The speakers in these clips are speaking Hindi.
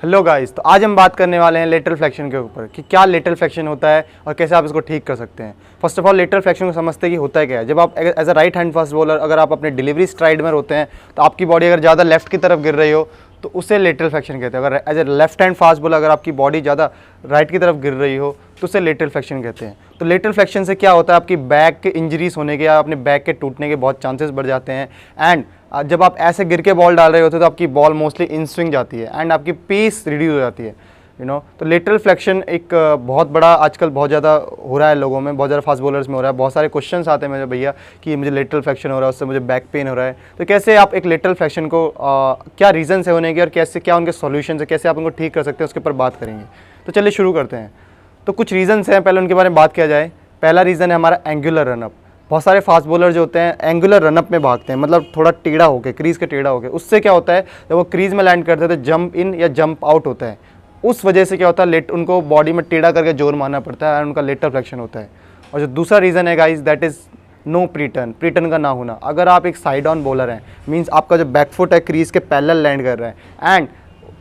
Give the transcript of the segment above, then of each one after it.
हेलो गाइस, तो आज हम बात करने वाले हैं लेटरल फ्लेक्शन के ऊपर कि क्या लेटरल फ्लेक्शन होता है और कैसे आप इसको ठीक कर सकते हैं। First of all lateral flexion को समझते हैं कि होता है क्या है। जब आप as a right hand fast bowler अगर आप अपने डिलीवरी स्ट्राइड में होते हैं तो आपकी बॉडी अगर ज़्यादा लेफ्ट की तरफ गिर रही हो तो उसे लेटरल फ्लेक्शन कहते हैं। अगर as a left hand fast bowler अगर आपकी बॉडी ज़्यादा राइट की तरफ गिर रही हो तो उसे लेटरल फ्लेक्शन कहते हैं। तो लेटरल फ्लेक्शन से क्या होता है, आपकी बैक के इंजरीज होने के या अपने बैक के टूटने के बहुत चांसेस बढ़ जाते हैं। एंड जब आप ऐसे गिर के बॉल डाल रहे होते हो तो आपकी बॉल मोस्टली इन स्विंग जाती है एंड आपकी पेस रिड्यूस हो जाती है। तो लेटरल फ्लेक्शन एक बहुत बड़ा आजकल बहुत ज़्यादा हो रहा है लोगों में, बहुत ज़्यादा फास्ट बॉलर्स में हो रहा है। बहुत सारे क्वेश्चंस आते हैं मेरे भैया कि मुझे लेटरल फ्लेक्शन हो रहा है, उससे मुझे बैक पेन हो रहा है। तो कैसे आप एक लेटरल फ्लेक्शन को क्या रीज़न है होने के और कैसे क्या उनके सॉल्यूशन है, कैसे आप उनको ठीक कर सकते हैं, उसके ऊपर बात करेंगे। तो चलिए शुरू करते हैं। तो कुछ रीज़न्स हैं, पहले उनके बारे में बात किया जाए। पहला रीज़न है हमारा एंगुलर रनअप। बहुत सारे फास्ट बॉलर जो होते हैं एंगुलर रनअप में भागते हैं, मतलब थोड़ा टेढ़ा होकर, क्रीज के टेढ़ा होकर। उससे क्या होता है, जब वो क्रीज में लैंड करते हैं तो जंप इन या जंप आउट होता है। उस वजह से क्या होता है, उनको बॉडी में टेढ़ा करके जोर मारना पड़ता है और उनका लेटरल फ्लेक्शन होता है। और जो दूसरा रीज़न है गाइस, दैट इज़ नो प्रीटर्न, प्रीटर्न का ना होना। अगर आप एक साइड ऑन बॉलर हैं, मींस आपका जो बैक फुट है क्रीज के पैरेलल लैंड कर रहा है एंड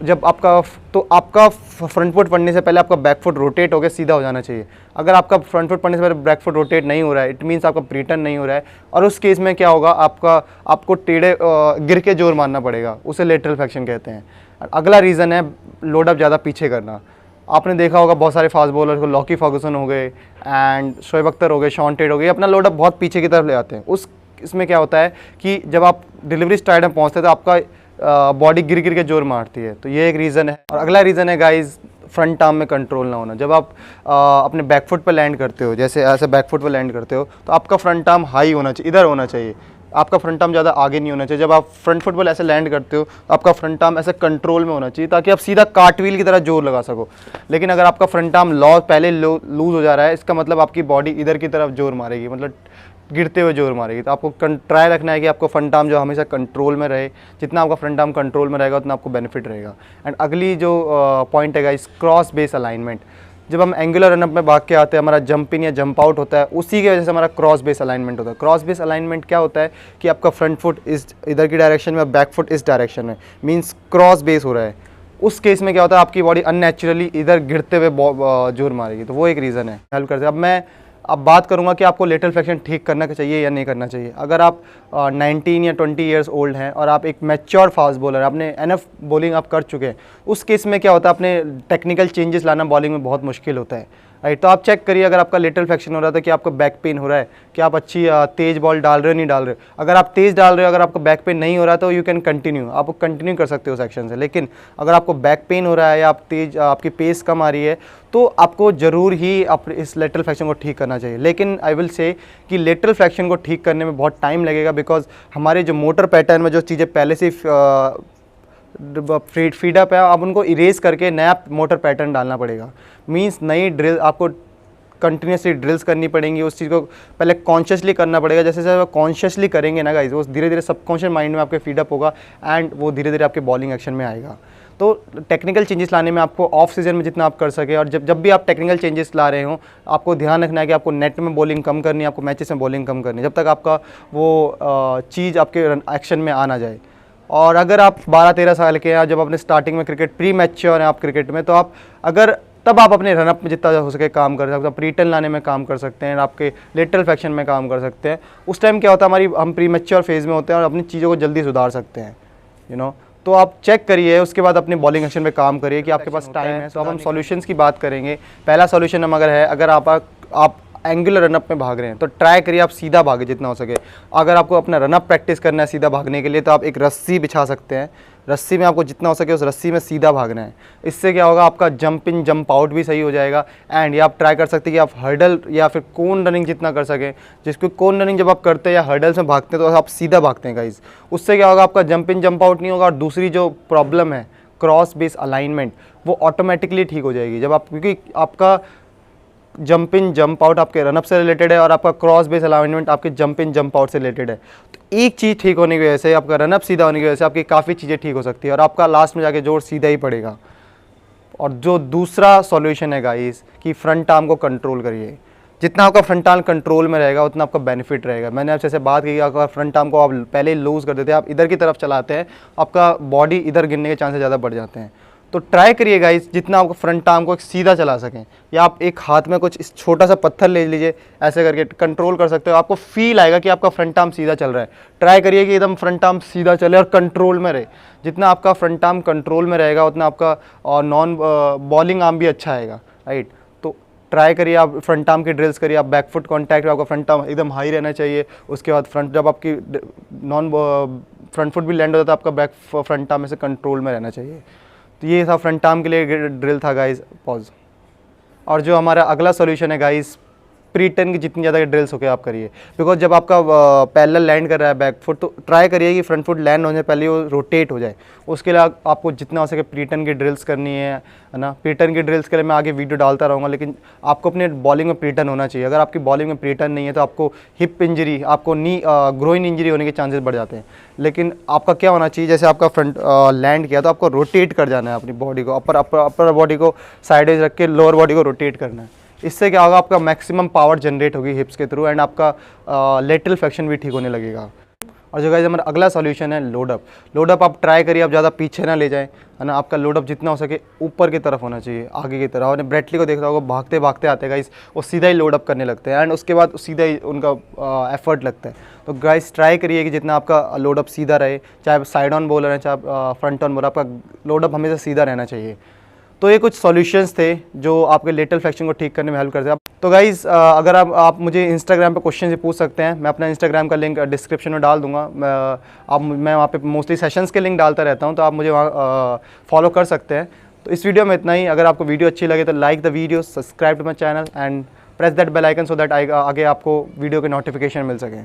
जब आपका फ्रंट फुट पड़ने से पहले आपका बैक फुट रोटेट होकर सीधा हो जाना चाहिए। अगर आपका फ्रंट फुट पड़ने से पहले बैक फुट रोटेट नहीं हो रहा है, इट मीन्स आपका प्रीटर्न नहीं हो रहा है। और उस केस में क्या होगा, आपको टेढ़े गिर के जोर मारना पड़ेगा, उसे लेटरल फ्लेक्शन कहते हैं। अगला रीज़न है लोड अप ज़्यादा पीछे करना। आपने देखा होगा बहुत सारे फास्ट बॉलर को, लॉकी फर्गुसन हो गए एंड शोएब अख्तर हो गए, शॉन टेट हो गए, अपना लोड अप बहुत पीछे की तरफ ले आते हैं। इसमें क्या होता है कि जब आप डिलीवरी स्ट्राइड में पहुंचते हैं तो आपका बॉडी गिर गिर के जोर मारती है। तो ये एक रीज़न है। और अगला रीज़न है गाइज फ्रंट आर्म में कंट्रोल ना होना। जब आप अपने बैक फुट पर लैंड करते हो, जैसे ऐसे बैक फुट पर लैंड करते हो, तो आपका फ्रंट आर्म हाई होना चाहिए, इधर होना चाहिए। आपका फ्रंट आर्म ज़्यादा आगे नहीं होना चाहिए। जब आप फ्रंट फुट पर ऐसे लैंड करते हो तो आपका फ्रंट आर्म ऐसे कंट्रोल में होना चाहिए ताकि आप सीधा कार्टव्हील की तरह जोर लगा सको। लेकिन अगर आपका फ्रंट आर्म पहले लूज हो जा रहा है, इसका मतलब आपकी बॉडी इधर की तरफ जोर मारेगी, मतलब गिरते हुए जोर मारेगी। तो आपको ट्राई रखना है कि आपको फ्रंट आर्म जो हमेशा कंट्रोल में रहे। जितना आपका फ्रंट आर्म कंट्रोल में रहेगा उतना आपको बेनिफिट रहेगा। एंड अगली जो पॉइंट है इस क्रॉस बेस अलाइनमेंट। जब हम एंगुलर रनअप में भाग के आते हैं, हमारा जंप इन या जंप आउट होता है, उसी की वजह से हमारा क्रॉस बेस अलाइनमेंट होता है। क्रॉस बेस अलाइनमेंट क्या होता है कि आपका फ्रंट फुट इस इधर की डायरेक्शन में, बैक फुट इस डायरेक्शन में, मीन्स क्रॉस बेस हो रहा है। उस केस में क्या होता है, आपकी बॉडी अननेचुरली इधर गिरते हुए जोर मारेगी। तो वो एक रीज़न है, हेल्प करते हैं। अब बात करूंगा कि आपको लेटरल फ्लेक्शन ठीक करना चाहिए या नहीं करना चाहिए। अगर आप 19 या 20 ईयर्स ओल्ड हैं और आप एक मैच्योर फास्ट बॉलर, आपने एनफ बॉलिंग आप कर चुके हैं, उस केस में क्या होता है, अपने टेक्निकल चेंजेस लाना बॉलिंग में बहुत मुश्किल होता है, राइट। तो आप चेक करिए, अगर आपका लेटरल फ्लेक्शन हो रहा था कि आपको बैक पेन हो रहा है, कि आप अच्छी तेज़ बॉल डाल रहे हो नहीं डाल रहे हो। अगर आप तेज़ डाल रहे हो, अगर आपको बैक पेन नहीं हो रहा तो यू कैन कंटिन्यू, आप कंटिन्यू कर सकते हो उस एक्शन से। लेकिन अगर आपको बैक पेन हो रहा है या आपकी पेस कम आ रही है तो आपको ज़रूर ही इस लेटरल फ्लेक्शन को ठीक करना चाहिए। लेकिन आई विल से कि लेटरल फ्लेक्शन को ठीक करने में बहुत टाइम लगेगा, बिकॉज हमारे जो मोटर पैटर्न में जो चीज़ें पहले से फीडअप है, अब उनको इरेज करके नया मोटर पैटर्न डालना पड़ेगा। मींस नई ड्रिल आपको कंटिन्यूसली ड्रिल्स करनी पड़ेंगी। उस चीज़ को पहले कॉन्शियसली करना पड़ेगा। जैसे जैसे कॉन्शियसली करेंगे ना गाइस, वो धीरे धीरे सबकॉन्शियस माइंड में आपके फीडअप होगा एंड वो धीरे धीरे आपके बॉलिंग एक्शन में आएगा। तो टेक्निकल चेंजेस लाने में आपको ऑफ सीजन में जितना आप कर सके, और जब भी आप टेक्निकल चेंजेस ला रहे हो, आपको ध्यान रखना है कि आपको नेट में बॉलिंग कम करनी है, आपको मैचेस में बॉलिंग कम करनी है, जब तक आपका वो चीज़ आपके एक्शन में आ ना जाए। और अगर आप 12-13 साल के हैं, जब अपने स्टार्टिंग में क्रिकेट प्री मैच्योर हैं आप क्रिकेट में, तो तब आप अपने रनअप में जितना हो सके काम कर सकते हैं, प्री टर्न लाने में काम कर सकते हैं, आपके लेटरल फ्लेक्शन में काम कर सकते हैं। उस टाइम क्या होता है, हम प्री मैच्योर फेज़ में होते हैं और अपनी चीज़ों को जल्दी सुधार सकते हैं। तो आप चेक करिए, उसके बाद अपने बॉलिंग एक्शन पे काम करिए कि आपके पास टाइम है। तो अब हम सॉल्यूशंस की बात करेंगे। पहला सॉल्यूशन हम अगर आप एंगुलर रनअप में भाग रहे हैं तो ट्राई करिए आप सीधा भागे जितना हो सके। अगर आपको अपना रनअप प्रैक्टिस करना है सीधा भागने के लिए, तो आप एक रस्सी बिछा सकते हैं। रस्सी में आपको जितना हो सके उस रस्सी में सीधा भागना है। इससे क्या होगा, आपका जंप इन जंप आउट भी सही हो जाएगा। एंड ये आप ट्राई कर सकते हैं कि आप हर्डल या फिर कोन रनिंग जितना कर सकें। जिसको कोन रनिंग जब आप करते हैं या हर्डल्स में भागते हैं तो आप सीधा भागते हैं गाइज। उससे क्या होगा, आपका जंप इन जंप आउट नहीं होगा। और दूसरी जो प्रॉब्लम है क्रॉस बेस अलाइनमेंट, वो ऑटोमेटिकली ठीक हो जाएगी जब क्योंकि आपका जंप इन जंप आउट आपके रनअप से रिलेटेड है और आपका क्रॉस बेस अलाइनमेंट आपके जंप इन जंप आउट से रिलेटेड है। तो एक चीज़ ठीक होने की वजह से, आपका रनअप सीधा होने की वजह से आपकी काफ़ी चीज़ें ठीक हो सकती है और आपका लास्ट में जाके जोर सीधा ही पड़ेगा। और जो दूसरा सॉल्यूशन है गाइस कि फ्रंट आर्म को कंट्रोल करिए। जितना आपका फ्रंट आर्म कंट्रोल में रहेगा उतना आपका बेनिफिट रहेगा। मैंने आपसे बात की, अगर फ्रंट आर्म को आप पहले लूज़ कर देते हैं, आप इधर की तरफ चलाते हैं, आपका बॉडी इधर गिरने के चांसेस ज़्यादा बढ़ जाते हैं। तो ट्राई करिए गाइस जितना आपको फ्रंट आर्म को सीधा चला सकें, या आप एक हाथ में कुछ इस छोटा सा पत्थर ले लीजिए, ऐसे करके कंट्रोल कर सकते हो, आपको फील आएगा कि आपका फ्रंट आर्म सीधा चल रहा है। ट्राई करिए कि एकदम फ्रंट आर्म सीधा चले और कंट्रोल में रहे। जितना आपका फ्रंट आर्म कंट्रोल में रहेगा उतना आपका और नॉन बॉलिंग आर्म भी अच्छा आएगा, राइट। तो ट्राई करिए, आप फ्रंट आर्म की ड्रिल्स करिए, आप बैक फुट कॉन्टैक्ट में आपका फ्रंट आर्म एकदम हाई रहना चाहिए। उसके बाद फ्रंट, जब आपकी नॉन फ्रंट फुट भी लैंड होता है तो आपका बैक फ्रंट आर्म में से कंट्रोल में रहना चाहिए। तो ये था फ्रंट आर्म के लिए ड्रिल था गाइस। पॉज। और जो हमारा अगला सॉल्यूशन है गाइस, प्री टर्न की जितनी ज़्यादा ड्रिल्स होके आप करिए, बिकॉज जब आपका पैरेलल लैंड कर रहा है बैक फुट, तो ट्राई करिए कि फ्रंट फुट लैंड होने से पहले वो रोटेट हो जाए। उसके लिए आपको जितना हो सके प्री टर्न की ड्रिल्स करनी है ना। प्री टर्न की ड्रिल्स के लिए मैं आगे वीडियो डालता रहूँगा, लेकिन आपको अपने बॉलिंग में प्री टर्न होना चाहिए। अगर आपकी बॉलिंग में प्री टर्न नहीं है तो आपको हिप इंजरी, आपको नी ग्रोइन इंजरी होने के चांसेस बढ़ जाते हैं। लेकिन आपका क्या होना चाहिए, जैसे आपका फ्रंट लैंड किया तो आपको रोटेट कर जाना है अपनी बॉडी को, अपर बॉडी को साइडेज रख के लोअर बॉडी को रोटेट करना है। इससे क्या होगा, आपका मैक्सिमम पावर जनरेट होगी हिप्स के थ्रू, एंड आपका लेटरल फ्लेक्शन भी ठीक होने लगेगा। और जो गाइस हमारा अगला सॉल्यूशन है लोडअप। लोडअप आप ट्राई करिए, आप ज़्यादा पीछे ना ले जाएं, है ना। आपका लोडअप जितना हो सके ऊपर की तरफ होना चाहिए, आगे की तरफ। आपने ब्रेटली को देखा होगा, भागते भागते आते हैं गाइस, वो सीधा ही लोडअप करने लगते हैं, एंड उसके बाद सीधा ही उनका एफर्ट लगता है। तो गाइस ट्राई करिए कि जितना आपका लोडअप सीधा रहे, चाहे साइड ऑन बॉलर है चाहे फ्रंट ऑन बॉलर, आपका लोडअप हमेशा सीधा रहना चाहिए। तो ये कुछ सॉल्यूशंस थे जो आपके लेटरल फ्लेक्शन को ठीक करने में हेल्प करते हैं। तो गाइज़ अगर आप मुझे इंस्टाग्राम पे क्वेश्चन से पूछ सकते हैं, मैं अपना इंस्टाग्राम का लिंक डिस्क्रिप्शन में डाल दूंगा। मैं वहाँ पे मोस्टली सेशंस के लिंक डालता रहता हूँ, तो आप मुझे वहाँ फॉलो कर सकते हैं। तो इस वीडियो में इतना ही। अगर आपको वीडियो अच्छी लगे तो like the video, subscribe to my channel and press that bell icon so that आगे आपको वीडियो के नोटिफिकेशन मिल सके।